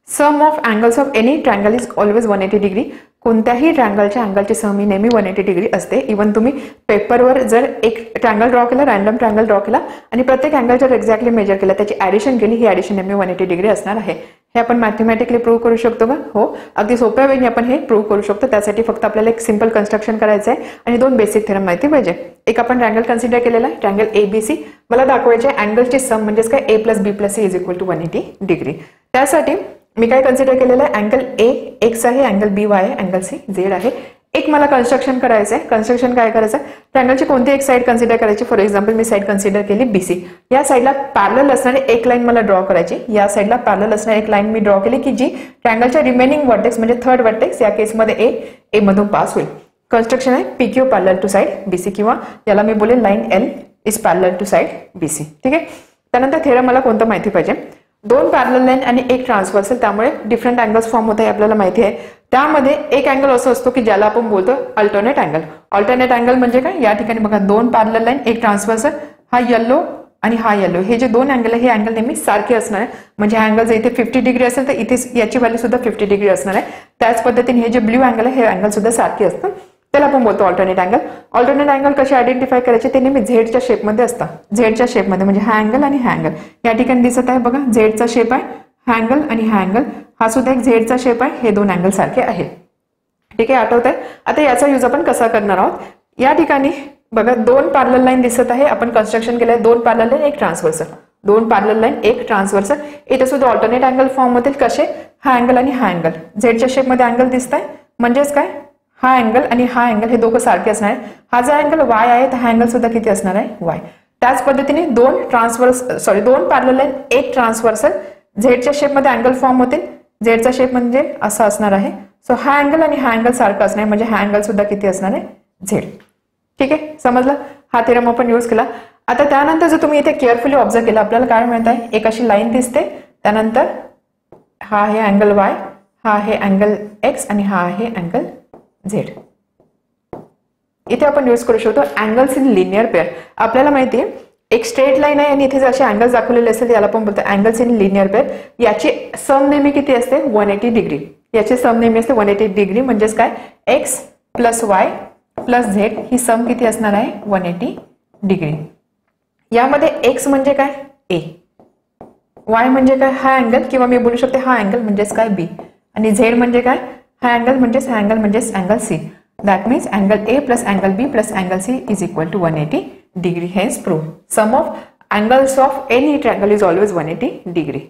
Some of angles of any triangle is always 180 degree. कोणत्याही ट्रायंगलच्या अँगलची सम ही नेहमी 180 डिग्री असते. इव्हन तुम्ही पेपरवर जर एक ट्रायंगल ड्रॉ केला, रॅन्डम ट्रायंगल ड्रॉ केला आणि प्रत्येक अँगल जर एक्झॅक्टली मेजर केला, त्याची ॲडिशन केली, ही ॲडिशन नेहमी 180 डिग्री असणार आहे. हे आपण मॅथमॅटिकली प्रूव्ह करू शकतो का? हो, अगदी सोप्या वेळी आपण हे प्रूव्ह करू शकतो. त्यासाठी फक्त आपल्याला एक सिंपल कन्स्ट्रक्शन करायचं आहे आणि 2 बेसिक थेरम माहिती पाहिजे. एक आपण ट्रायंगल कन्सिडर केलेला आहे, ट्रायंगल ABC. मला दाखवायचे अँगलची सम म्हणजेच काय A + B + C = 180 डिग्री. त्यासाठी मी काय कन्सिडर केलेलं आहे, अँगल A X आहे, अँगल B Y आहे, अँगल C Z आहे. एक मला कन्स्ट्रक्शन करायचं आहे. कन्स्ट्रक्शन काय करायचं, ट्रायंगलची कोणती एक साईड कन्सिडर करायची. For example me side consider केली BC. या साईडला पॅरलल असणारी एक लाईन मला ड्रॉ करायची. या साईडला पॅरलल असणारी एक लाईन मी ड्रॉ केली की जी ट्रायंगलच्या रिमेनिंग वर्टेक्स म्हणजे थर्ड वर्टेक्स या केसमध्ये A मधून पास होईल. कन्स्ट्रक्शन आहे PQ parallel to side BC, किंवा याला मी बोलेन line L is parallel to side BC. ठीक आहे. त्यानंतर थेरम मला कोणतं माहिती पाहिजे, 2 पॅरलल लाईन आणि एक ट्रान्सव्हर्सल, त्यामुळे डिफरंट अँगल्स फॉर्म होत आहे आपल्याला माहिती आहे. त्यामध्ये एक अँगल असं असतो की ज्याला आपण बोलतो अल्टरनेट अँगल. अल्टरनेट अँगल म्हणजे काय, या ठिकाणी बघा 2 पॅरलल लाईन, एक ट्रान्सव्हर्सल, हा येलो आणि हा येलो, हे जे 2 अँगल आहे हे अँगल नेहमी सारखे असणार आहे. म्हणजे हा अँगल जर इथे 50 डिग्री असेल तर इथे याची व्हॅल्यू सुद्धा 50 डिग्री असणार आहे. त्याच पद्धतीने हे जे ब्ल्यू अँगल आहे हे अँगल सुद्धा सारखे असतं. त्याला आपण बोलतो अल्टरनेट अँगल. अल्टरनेट अँगल कसे आयडेंटिफाय करायचे, ते नेहमी झेडच्या शेपमध्ये असतात. झेडच्या शेपमध्ये म्हणजे हा अँगल आणि हा अँगल या ठिकाणी दिसत आहे बघा, झेडचा शेप आहे हा अँगल आणि हा अँगल, हा सुद्धा एक झेडचा शेप आहे. हे 2 अँगल सारखे आहेत. ठीक आहे, आठवत आहे. आता याचा यूज आपण कसा करणार आहोत, या ठिकाणी बघा 2 पॅरलल लाईन दिसत आहे. आपण कन्स्ट्रक्शन केलंय 2 पॅरलल लाईन, एक ट्रान्सव्हर्सल, 2 पॅरलल लाईन, एक ट्रान्सव्हर्सल. इथे सुद्धा अल्टरनेट अँगल फॉर्म होतील. कसे, हा अँगल आणि हा अँगल झेडच्या शेपमध्ये अँगल दिसत आहे. म्हणजेच काय, हा अँगल आणि हा अँगल हे दोघं सारखे असणार आहे. हा जो अँगल Y आहे तर हा अँगल सुद्धा किती असणार आहे, Y. त्याच पद्धतीने 2 पॅरलल लाईन, एक ट्रान्सव्हर्सल, झेडच्या शेपमध्ये अँगल फॉर्म होतील. झेडचा शेप म्हणजे असा असणार आहे. सो हा अँगल आणि हा अँगल सारखा असणार आहे, म्हणजे हा अँगल सुद्धा किती असणार आहे, झेड. ठीक आहे, समजलं. हा थेरम आपण यूज केला. आता त्यानंतर जर तुम्ही इथे केअरफुली ऑब्झर्व केला, आपल्याला काय मिळत आहे, एक अशी लाईन दिसते. त्यानंतर हा आहे अँगल Y, हा आहे अँगल X आणि हा आहे अँगल Z. इथे आपण यूज करू शकतो अँगल्स इन लिनियर पेअर. आपल्याला माहिती आहे एक स्ट्रेट लाईन आहे आणि इथे जसे अँगल्स दाखवलेले असेल याला आपण बोलतो अँगल्स इन लिनियर पेअर. याची सम नेहमी किती असते, 180 डिग्री. याची सम नेहमी असते 180 डिग्री. म्हणजेच काय, X + Y + Z ही सम किती असणार आहे, 180 डिग्री. यामध्ये X म्हणजे काय, A, Y म्हणजे काय, हा अँगल, किंवा मी बोलू शकते हा अँगल म्हणजेच काय, B, आणि Z म्हणजे काय, हा अँगल म्हणजेच angle C. That means angle A plus angle B plus angle C is equal to 180 degree. Hence proved. Sum of angles of any triangle is always 180 degree.